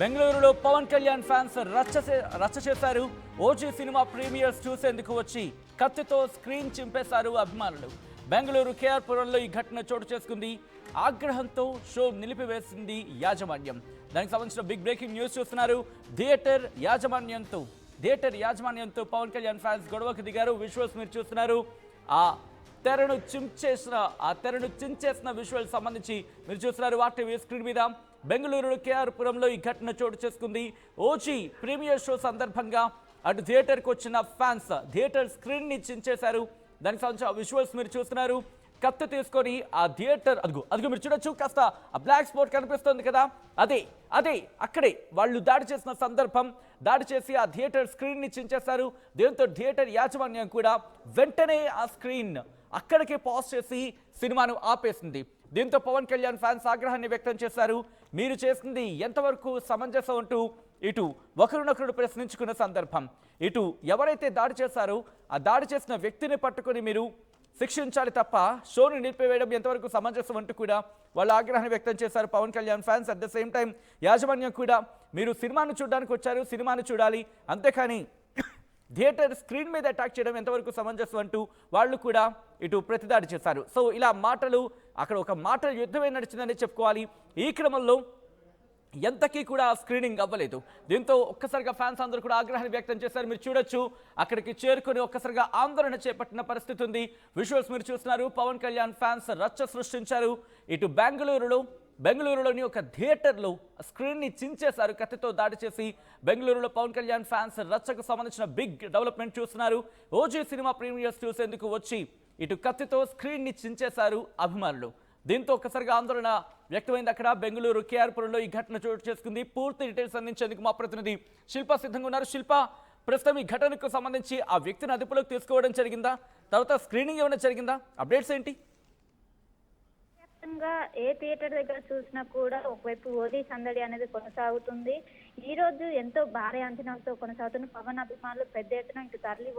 బెంగళూరులో పవన్ కళ్యాణ్ ఫ్యాన్స్ రచ్చ చేశారు. ఓజీ సినిమా ప్రీమియర్స్ చూసేందుకు వచ్చి కత్తితో స్క్రీన్ చింపేశారు అభిమానులు. బెంగళూరు కేఆర్పురంలో ఈ ఘటన చోటు చేసుకుంది. ఆగ్రహంతో షో నిలిపివేసింది యాజమాన్యం. దానికి సంబంధించిన బిగ్ బ్రేకింగ్ న్యూస్ చూస్తున్నారు. థియేటర్ యాజమాన్యంతో పవన్ కళ్యాణ్ ఫ్యాన్స్ గొడవకు దిగారు. విజువల్స్ మీరు చూస్తున్నారు. ఆ తెరను చించేసిన విజువల్ సంబంధించి మీరు చూస్తున్నారు ఆర్టీవీ స్క్రీన్ మీద. బెంగళూరు కేఆర్పురంలో ఈ ఘటన చోటు చేసుకుంది. ఓజీ ప్రీమియర్ షో సందర్భంగా అటు థియేటర్కి వచ్చిన ఫ్యాన్స్ థియేటర్ స్క్రీన్ ని చించేశారు. దానికి సంబంధించిన విజువల్స్ మీరు చూస్తున్నారు. కత్తి తీసుకొని ఆ థియేటర్ అదిగో మీరు చూడొచ్చు. కాస్త ఆ బ్లాక్ స్పాట్ కనిపిస్తుంది కదా, అదే అక్కడే వాళ్ళు దాడి చేసిన సందర్భం. దాడి చేసి ఆ థియేటర్ స్క్రీన్ ని చించేశారు. దీంతో థియేటర్ యాజమాన్యం కూడా వెంటనే ఆ స్క్రీన్ అక్కడికే పాజ్ చేసి సినిమాను ఆపేసింది. దీంతో పవన్ కళ్యాణ్ ఫ్యాన్స్ ఆగ్రహాన్ని వ్యక్తం చేశారు. మీరు చేసింది ఎంతవరకు సమంజసం అంటూ ఇటు ఒకరినొకరు ప్రశ్నించుకున్న సందర్భం. ఇటు ఎవరైతే దాడి చేశారో ఆ దాడి చేసిన వ్యక్తిని పట్టుకొని మీరు శిక్షించాలి తప్ప షోని నిలిపివేయడం ఎంతవరకు సమంజసం అంటూ కూడా వాళ్ళ ఆగ్రహాన్ని వ్యక్తం చేశారు Pawan Kalyan fans. At the same time యాజమాన్యం కూడా మీరు సినిమాను చూడడానికి వచ్చారు, సినిమాను చూడాలి, అంతేకాని థియేటర్ స్క్రీన్ మీద అటాక్ చేయడం ఎంతవరకు సమంజసం అంటూ వాళ్ళు కూడా ఇటు ప్రతిదాడి చేశారు. సో ఇలా అక్కడ ఒక మాటల యుద్ధమే నడిచిందని చెప్పుకోవాలి. ఈ క్రమంలో ఎంతకీ కూడా స్క్రీనింగ్ అవ్వలేదు. దీంతో ఒక్కసారిగా ఫ్యాన్స్ అందరూ కూడా ఆగ్రహాన్ని వ్యక్తం చేశారు. మీరు చూడొచ్చు, అక్కడికి చేరుకొని ఒక్కసారిగా ఆందోళన చేపట్టిన పరిస్థితి ఉంది. విజువల్స్ మీరు చూస్తున్నారు. పవన్ కళ్యాణ్ ఫ్యాన్స్ రచ్చ సృష్టించారు. ఇటు బెంగళూరులోని ఒక థియేటర్లో స్క్రీన్ ని చించేశారు కత్తితో దాడి చేసి. బెంగళూరులో పవన్ కళ్యాణ్ ఫ్యాన్స్ రచ్చకు సంబంధించిన బిగ్ డెవలప్మెంట్ చూస్తున్నారు. ఓజీ సినిమా ప్రీమియర్స్ చూసేందుకు వచ్చి ఇటు కత్తితో స్క్రీన్ ని చించేశారు అభిమానులు. దీంతో ఒక్కసారిగా ఆందోళన వ్యక్తమైంది అక్కడ. బెంగళూరు కేఆర్పురంలో ఈ ఘటన చోటు చేసుకుంది. పూర్తి డీటెయిల్స్ అందించేందుకు మా ప్రతినిధి శిల్ప సిద్ధంగా ఉన్నారు. శిల్ప, ప్రస్తుతం ఈ ఘటనకు సంబంధించి ఆ వ్యక్తిని అదుపులోకి తీసుకోవడం జరిగిందా? తర్వాత స్క్రీనింగ్ ఏమైనా జరిగిందా? అప్డేట్స్ ఏంటి? ఏ థియేటర్ దగ్గర చూసినా కూడా ఒకవైపు ఓజీ సందడి అనేది కొనసాగుతుంది. ఈ రోజు ఎంతో భారీ అంచనాలతో కొనసాగుతున్న పవన్ అభిమానులు పెద్ద ఎత్తున ఇటు తరలి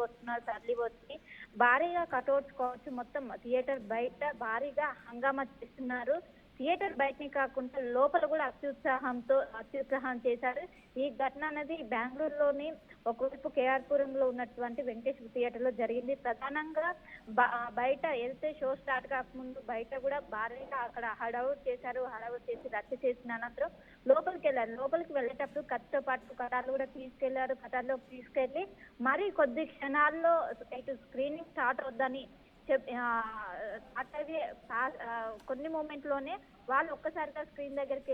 వచ్చి భారీగా కటౌట్స్ కావచ్చు, మొత్తం థియేటర్ బయట భారీగా హంగామా చేస్తున్నారు. థియేటర్ బయటనే కాకుండా లోపల కూడా అత్యుత్సాహం చేశారు. ఈ ఘటన అనేది బెంగళూరులోని ఒకవైపు కేఆర్పురంలో ఉన్నటువంటి వెంకటేశ్వర థియేటర్ లో జరిగింది. ప్రధానంగా బయట వెళ్తే షో స్టార్ట్ కాకముందు బయట కూడా భారీగా అక్కడ హడావుడ్ చేసి రచ్చ చేసిన అనంతరం లోపలికి వెళ్ళేటప్పుడు కత్తితో పాటు కటార్లు కూడా కటార్లోకి తీసుకెళ్లి మరి కొద్ది క్షణాల్లో ఇటు స్క్రీనింగ్ స్టార్ట్ అవుద్దని కొన్ని మూమెంట్ లోనే వాళ్ళు ఒక్కసారిగా స్క్రీన్ దగ్గరికి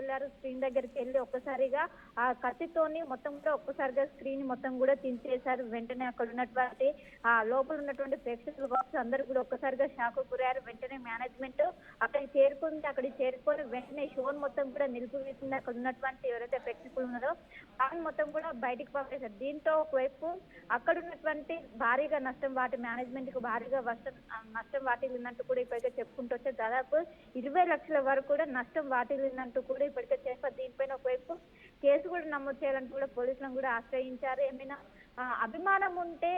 వెళ్ళి ఒక్కసారిగా ఆ కత్తితోని మొత్తం కూడా ఒక్కసారిగా స్క్రీన్ మొత్తం కూడా చించేశారు. వెంటనే అక్కడ ఉన్నటువంటి ఆ లోపల ఉన్నటువంటి ప్రేక్షకులు కావచ్చు అందరూ కూడా ఒక్కసారిగా షాక్ గురయ్యారు. వెంటనే మేనేజ్మెంట్ అక్కడికి చేరుకొని వెంటనే షోన్ మొత్తం కూడా నిలిపివేసింది. అక్కడ ఉన్నటువంటి ఎవరైతే ప్రేక్షకులు ఉన్నారో దాన్ని మొత్తం కూడా బయటికి పంపేశారు. దీంతో ఒకవైపు అక్కడ ఉన్నటువంటి భారీగా నష్టం మేనేజ్మెంట్ కు భారీగా నష్టం వాటిల్లిందంటూ కూడా ఇప్పటికే చెప్పుకుంటూ వచ్చే దాదాపు 20 లక్షల వరకు కూడా నష్టం వాటిల్లిందంటూ కూడా ఇప్పటికే చేస్తారు. దీనిపైన ఒకవైపు కేసు కూడా నమోదు చేయాలంటూ కూడా పోలీసులను కూడా ఆశ్రయించారు. ఏమైనా అభిమానం ఉంటే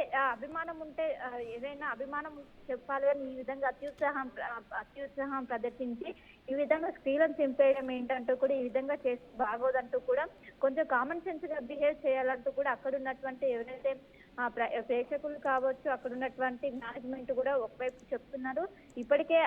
ఏదైనా అభిమానం చెప్పాలి అని ఈ విధంగా అత్యుత్సాహం ప్రదర్శించి ఈ విధంగా స్త్రీలను చింపేయడం ఏంటంటూ కూడా ఈ విధంగా చేసి బాగోదంటూ కూడా కొంచెం కామన్ సెన్స్ గా బిహేవ్ చేయాలంటూ కూడా అక్కడ ఉన్నటువంటి ఎవరైతే ప్రేక్షకులు కావచ్చు అక్కడ ఉన్నటువంటి మేనేజ్మెంట్ కూడా ఒకవైపు చెప్తున్నారు. ఇప్పటికే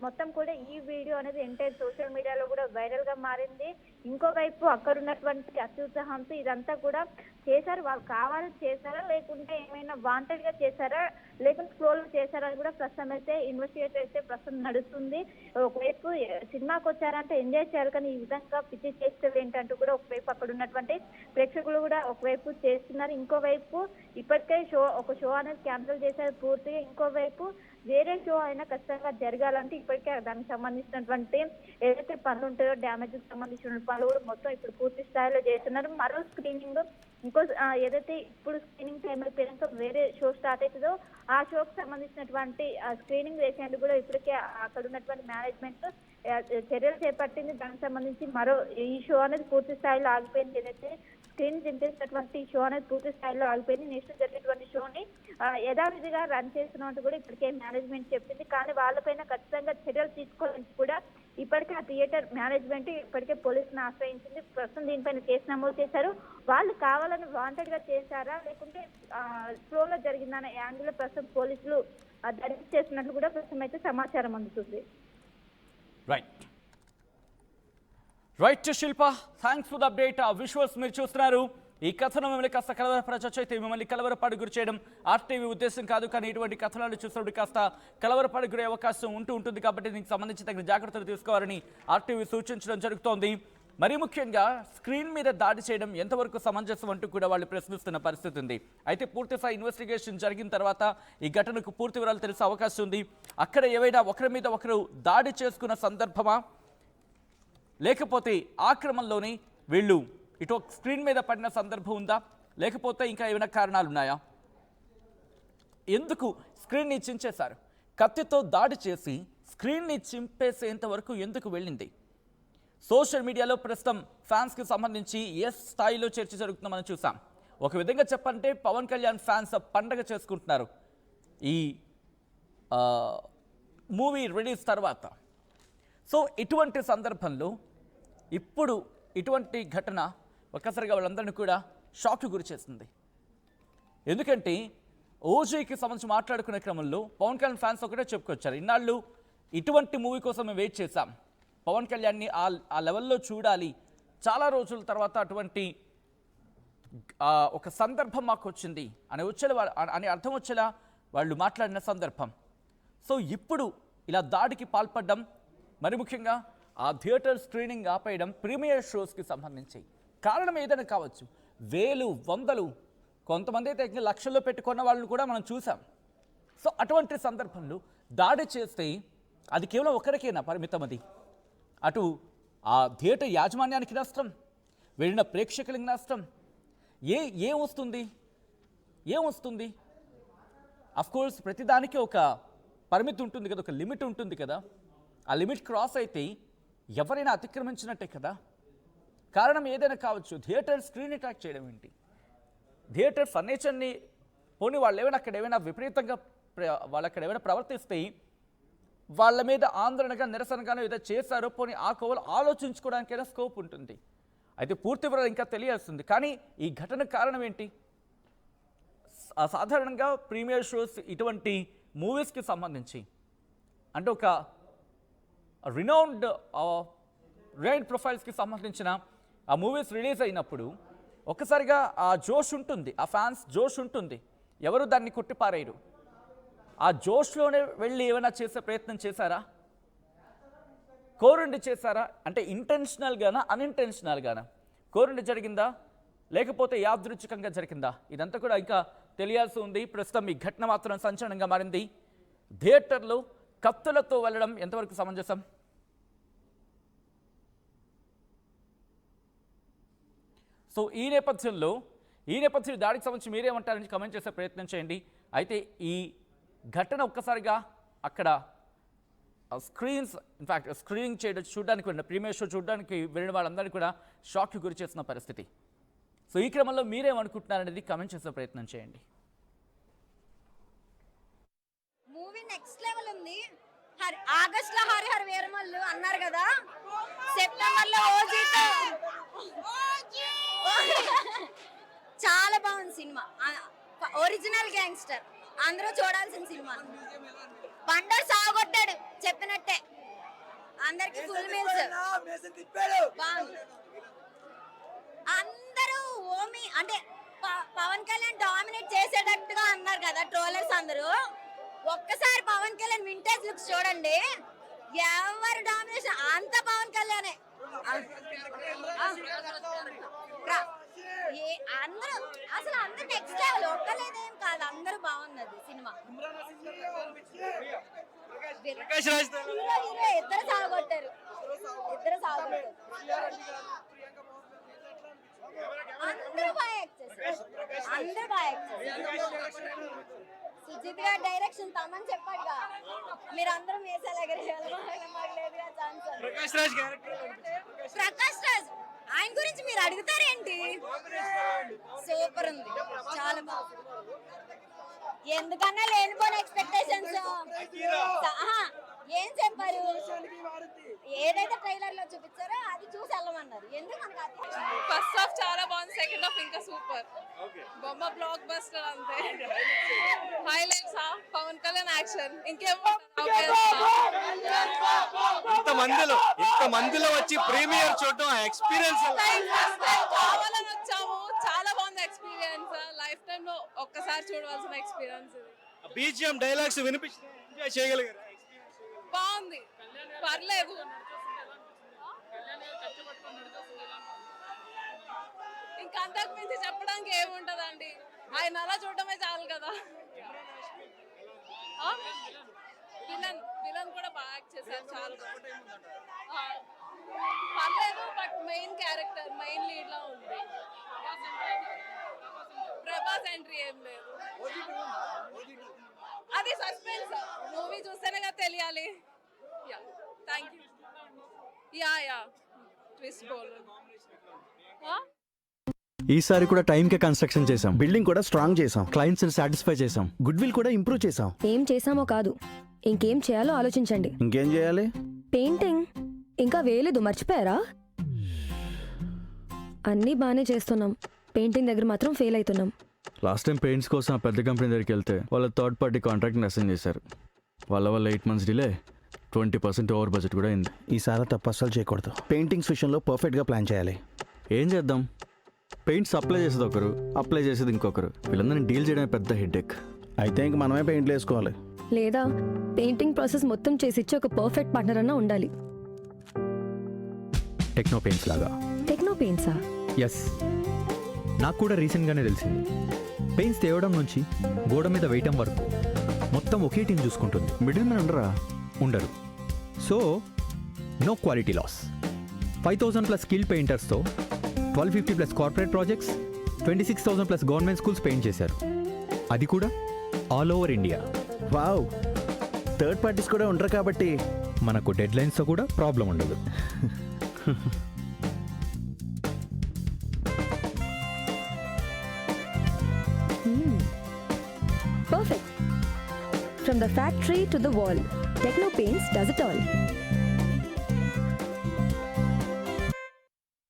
మొత్తం కూడా ఈ వీడియో అనేది ఎంటైర్ సోషల్ మీడియాలో కూడా వైరల్ గా మారింది. ఇంకోవైపు అక్కడ ఉన్నటువంటి అత్యుత్సాహంతో ఇదంతా కూడా చేశారు. వాళ్ళు కావాలని చేశారా లేకుంటే ఏమైనా వాంటెడ్ గా చేశారా లేకుంటే ఫ్లోలో చేశారా అని కూడా ప్రస్తుతం అయితే ఇన్వెస్టిగేట్ అయితే ప్రస్తుతం నడుస్తుంది. ఒకవైపు సినిమాకి వచ్చారంటే ఎంజాయ్ చేయాలి, కానీ ఈ విధంగా పిచ్చి చేస్తే ఏంటంటూ కూడా ఒకవైపు అక్కడ ఉన్నటువంటి ప్రేక్షకులు కూడా ఒకవైపు చేస్తున్నారు. ఇంకోవైపు ఇప్పటికే ఒక షో అనేది క్యాన్సిల్ చేశారు పూర్తిగా. ఇంకోవైపు వేరే షో అయినా ఖచ్చితంగా జరగాలంటే ఇప్పటికే దానికి సంబంధించినటువంటి ఏదైతే పనులు ఉంటాయో డ్యామేజ్ కి సంబంధించిన పనులు కూడా మొత్తం ఇప్పుడు పూర్తి స్థాయిలో చేస్తున్నారు. మరో స్క్రీనింగ్ ఏదైతే ఇప్పుడు స్క్రీనింగ్ టైం అయిపోయాక వేరే షో స్టార్ట్ అవుతుందో ఆ షోకి సంబంధించినటువంటి స్క్రీనింగ్ వేసేందుకు కూడా ఇప్పటికే అక్కడ ఉన్నటువంటి మేనేజ్మెంట్ చర్యలు చేపట్టింది. దానికి సంబంధించి మరో ఈ షో అనేది పూర్తి స్థాయిలో ఆగిపోయింది. ఏదైతే స్క్రీన్ చింపేసినటువంటి షో అనేది పూర్తి స్థాయిలో ఆగిపోయింది. నెక్స్ట్ జరిగేటువంటి షోని యథావిధిగా రన్ చేస్తున్నట్టు కూడా ఇప్పటికే మేనేజ్మెంట్ చెప్పింది. కానీ వాళ్ళపైన ఖచ్చితంగా చర్యలు తీసుకోవాలని కూడా ఇప్పటికే ఆ థియేటర్ మేనేజ్మెంట్ ఇప్పటికే పోలీసులను ఆశ్రయించింది. ప్రస్తుతం దీనిపైన కేసు నమోదు చేశారు. వాళ్ళు కావాలని వాంటెడ్ గా చేశారా లేకుంటే ఫ్లోలో జరిగిందన్న యాంగిల్ ప్రస్తుతం పోలీసులు దర్యాప్తు చేస్తున్నట్లు కూడా ప్రస్తుతం అయితే సమాచారం అందుతుంది. Right Shilpa, thanks for the update. ఆ విజువల్స్ మీరు చూస్తున్నారు. ఈ కథనం మిమ్మల్ని కాస్త కలవరపరచొచ్చు, అయితే మిమ్మల్ని కలవరపాటు గురి చేయడం ఆర్టీవీ ఉద్దేశం కాదు. కానీ ఇటువంటి కథనాలు చూసినప్పుడు కాస్త కలవరపాటు గురే అవకాశం ఉంటుంది. కాబట్టి దీనికి సంబంధించి తగిన జాగ్రత్తలు తీసుకోవాలని ఆర్టీవీ సూచించడం జరుగుతోంది. మరీ ముఖ్యంగా స్క్రీన్ మీద దాడి చేయడం ఎంతవరకు సమంజసం అంటూ కూడా వాళ్ళు ప్రశ్నిస్తున్న పరిస్థితి ఉంది. అయితే పూర్తిస్థాయి ఇన్వెస్టిగేషన్ జరిగిన తర్వాత ఈ ఘటనకు పూర్తి వివరాలు తెలిసే అవకాశం ఉంది. అక్కడ ఏవైనా ఒకరి మీద ఒకరు దాడి చేసుకున్న సందర్భమా, లేకపోతే ఆ క్రమంలోనే వీళ్ళు ఇటు స్క్రీన్ మీద పడిన సందర్భం ఉందా, లేకపోతే ఇంకా ఏమైనా కారణాలు ఉన్నాయా? ఎందుకు స్క్రీన్ని చించేశారు? కత్తితో దాడి చేసి స్క్రీన్ని చింపేసేంత వరకు ఎందుకు వెళ్ళింది? సోషల్ మీడియాలో ప్రస్తుతం ఫ్యాన్స్కి సంబంధించి ఏ స్థాయిలో చర్చ జరుగుతుందో మనం చూసాం. ఒక విధంగా చెప్పంటే పవన్ కళ్యాణ్ ఫ్యాన్స్ పండగ చేసుకుంటున్నారు ఈ మూవీ రిలీజ్ తర్వాత. సో ఇటువంటి సందర్భంలో ఇప్పుడు ఇటువంటి ఘటన ఒక్కసారిగా వాళ్ళందరినీ కూడా షాక్కి గురి చేస్తుంది. ఎందుకంటే ఓజీకి సంబంధించి మాట్లాడుకునే క్రమంలో పవన్ కళ్యాణ్ ఫ్యాన్స్ ఒకటే చెప్పుకొచ్చారు, ఇన్నాళ్ళు ఇటువంటి మూవీ కోసం మేము వెయిట్ చేశాం, పవన్ కళ్యాణ్ని ఆ లెవెల్లో చూడాలి, చాలా రోజుల తర్వాత అటువంటి ఒక సందర్భం మాకు వచ్చింది అని అర్థం వచ్చేలా వాళ్ళు మాట్లాడిన సందర్భం. సో ఇప్పుడు ఇలా దాడికి పాల్పడడం, మరి ముఖ్యంగా ఆ థియేటర్ స్క్రీనింగ్ ఆపేయడం ప్రీమియర్ షోస్కి సంబంధించి కారణం ఏదైనా కావచ్చు. వేలు వందలు, కొంతమంది అయితే లక్షల్లో పెట్టుకున్న వాళ్ళని కూడా మనం చూసాం. సో అటువంటి సందర్భంలో దాడి చేస్తే అది కేవలం ఒకరికైనా పరిమితం. అది అటు ఆ థియేటర్ యాజమాన్యానికి నష్టం, వెళ్ళిన ప్రేక్షకులకి నష్టం. ఏమొస్తుంది? అఫ్కోర్స్ ప్రతిదానికి ఒక పరిమితి ఉంటుంది కదా, ఒక లిమిట్ ఉంటుంది కదా. ఆ లిమిట్ క్రాస్ అయితే ఎవరైనా అతిక్రమించినట్టే కదా. కారణం ఏదైనా కావచ్చు. థియేటర్ స్క్రీన్ అటాక్ చేయడం ఏంటి? థియేటర్ ఫర్నిచర్ని పోనీ వాళ్ళు ఏమైనా అక్కడ ఏమైనా విపరీతంగా వాళ్ళు అక్కడ ఏమైనా ప్రవర్తిస్తే వాళ్ళ మీద ఆందోళనగా నిరసనగానో ఏదో చేశారో పోనీ ఆ కోవలు ఆలోచించుకోవడానికైనా స్కోప్ ఉంటుంది. అయితే పూర్తి వివరాలు ఇంకా తెలియాల్సింది. కానీ ఈ ఘటన కారణం ఏంటి? సాధారణంగా ప్రీమియర్ షోస్ ఇటువంటి మూవీస్కి సంబంధించి అంటే ఒక రినౌండ్ రైడ్ ప్రొఫైల్స్కి సంబంధించిన ఆ మూవీస్ రిలీజ్ అయినప్పుడు ఒక్కసారిగా ఆ జోష్ ఉంటుంది, ఆ ఫ్యాన్స్ జోష్ ఉంటుంది, ఎవరు దాన్ని కొట్టిపారేయరు. ఆ జోష్లోనే వెళ్ళి ఏమైనా చేసే ప్రయత్నం చేశారా? కోరుండి చేశారా? అంటే ఇంటెన్షనల్గానా అన్ఇంటెన్షనల్గానా? కోరుండి జరిగిందా లేకపోతే యాదృచ్ఛికంగా జరిగిందా? ఇదంతా కూడా ఇంకా తెలియాల్సి ఉంది. ప్రస్తుతం ఈ ఘటన మాత్రం సంచలనంగా మారింది. థియేటర్లో కత్తులతో వెళ్ళడం ఎంతవరకు సమంజసం? సో ఈ నేపథ్యంలో దాడికి సంబంధించి మీరేమంటారని కమెంట్ చేసే ప్రయత్నం చేయండి. అయితే ఈ ఘటన ఒక్కసారిగా అక్కడ స్క్రీనింగ్ చూడడానికి వెళ్ళిన ప్రీమియర్ షో చూడడానికి వెళ్ళిన వాళ్ళందరినీ కూడా షాక్కి గురి చేసిన పరిస్థితి. సో ఈ క్రమంలో మీరేమనుకుంటున్నారనేది కమెంట్ చేసే ప్రయత్నం చేయండి. మూవీ నెక్స్ట్ లెవెల్ ఉంది. ఆగస్ట్ లో హరిహర వీరమల్లు అన్నారు కదా, సెప్టెంబర్ లో ఓజీతో చాలా బాగుంది సినిమా. ఒరిజినల్ గ్యాంగ్స్టర్, అందరూ చూడాల్సిన సినిమా. బండర్ సాగొట్టాడు చెప్పినట్టే, అందరికి ఫుల్ మీల్స్. అందరూ ఓమి అంటే పవన్ కళ్యాణ్ డామినేట్ చేసేటట్టుగా అన్నారు కదా ట్రోలర్స్ అందరూ. ఒక్కసారి పవన్ కళ్యాణ్ వింటేజ్ లుక్స్ చూడండి, ఎవరు డామినేషన్ అంత పవన్ కళ్యాణే. అందరూ అసలు అందరూ నెక్స్ట్ లెవెల్, ఒక్కలేదేం కాదు, అందరూ బాగున్నది సినిమా. హీరో ఇద్దరు సాగొట్టారు. అందరూ బాగా యాక్ట్ చేశారు. సుజిత్ గారి డైరెక్షన్ తమని చెప్పాడుగా, మీరు అందరూ ప్రకాష్ రాజ్ ఆయన గురించి మీరు అడుగుతారేంటి? సూపర్ ఉంది, చాలా బాగుంది. ఎందుకన్నా లేనిపోయిన ఎక్స్పెక్టేషన్స్, ఏం చెప్పారు? ఏదైతే ట్రైలర్ లో చూపించారో అది చూసి వెళ్ళమన్నారు. ఎందుకు మనకు ఫస్ట్ హాఫ్ చాలా బాగుంది, సెకండ్ హాఫ్ ఇంకా సూపర్. బొమ్మ బ్లాక్ బస్టర్ అంతే. హైలైట్స్ పవన్ కళ్యాణ్ యాక్షన్ ఇంకేం ఇంత మందిలో వచ్చి ప్రీమియర్ చూడడం ఎక్స్పీరియన్స్ కావాలని వచ్చాము. చాలా బాగుంది ఎక్స్పీరియన్స్. లైఫ్ టైమ్ లో ఒక్కసారి చూడవలసిన ఎక్స్పీరియన్స్ ఇది. బీజిఎం డైలాగ్స్ వినిపించి ఎంజాయ్ చేయగలిగారు. బాగుంది, పర్లేదు. ఇంకా అంతకు మించి చెప్పడానికి ఏముంటదండి, ఆయన అలా చూడటమే చాలు కదా. విలన్ కూడా బాగా యాక్ట్ చేశారు, చాలా పర్లేదు. But main character main lead లా ఉంది. ప్రభాస్ ఎంట్రీ ఏం లేదు, అది సస్పెన్స్. మూవీ చూస్తేనే కదా తెలియాలి. Yeah thank you. Yeah twist బోల్. ఈసారి కూడా టైంకే కన్స్ట్రక్షన్ చేసాం, బిల్డింగ్ కూడా స్ట్రాంగ్ చేసాం, క్లయింట్స్ సాటిస్ఫై చేసాం, గుడ్ విల్ కూడా ఇంప్రూవ్ చేసాం. ఏం చేసామో కాదు, ఇంకేం చేయాలో ఆలోచించండి. ఇంకేం చేయాలి? పెయింటింగ్ ఇంకా వేయలేదు, మర్చిపోయారా? అన్నీ బాగానే చేస్తున్నాం, పెయింటింగ్ దగ్గర మాత్రం ఫెయిల్ అవుతున్నాం. లాస్ట్ టైం పెయింట్స్ కోసం ఆ పెద్ద కంపెనీ దగ్గరికి వెళ్తే వాళ్ళ థర్డ్ పార్టీ కాంట్రాక్ట్ని అసైన్ చేశారు. వాళ్ళ 8 months డిలే, 20% ఓవర్ బడ్జెట్ కూడా అయింది. ఈసారి తప్పు అస్సలు చేయకూడదు. పెయింటింగ్స్ విషయంలో పర్ఫెక్ట్గా ప్లాన్ చేయాలి. ఏం చేద్దాం, పెయింట్స్ అప్లై చేసేది ఒకరు, అప్లై చేసేది ఇంకొకరు. వీళ్ళందరినీ డీల్ చేయడమే పెద్ద హెడేక్. అయితే ఇంక మనమే పెయింట్లు వేసుకోవాలి. లేదా పెయింటింగ్ ప్రాసెస్ మొత్తం చేసిచ్చి ఒక పర్ఫెక్ట్ పార్ట్నర్ అన్నా ఉండాలి. టెక్నో పెయింట్స్ లాగా. టెక్నో పెయింట్సా? ఎస్, నాకు కూడా రీసెంట్గానే తెలిసింది. పెయింట్స్ తేవడం నుంచి గోడ మీద వేయటం వరకు మొత్తం ఒకే టీం చూసుకుంటుంది. మిడిల్ మ్యాన్ ఉండరు. So no quality loss. 5,000+ skill పెయింటర్స్తో 1,250+ corporate projects, 26,000+ government schools paint చేశారు. అది కూడా all over India. Wow, third parties కూడా ఉండరు కాబట్టి మనకు డెడ్ లైన్స్తో కూడా ప్రాబ్లం ఉండదు. Perfect. From the factory to the wall, Techno Paints does it all.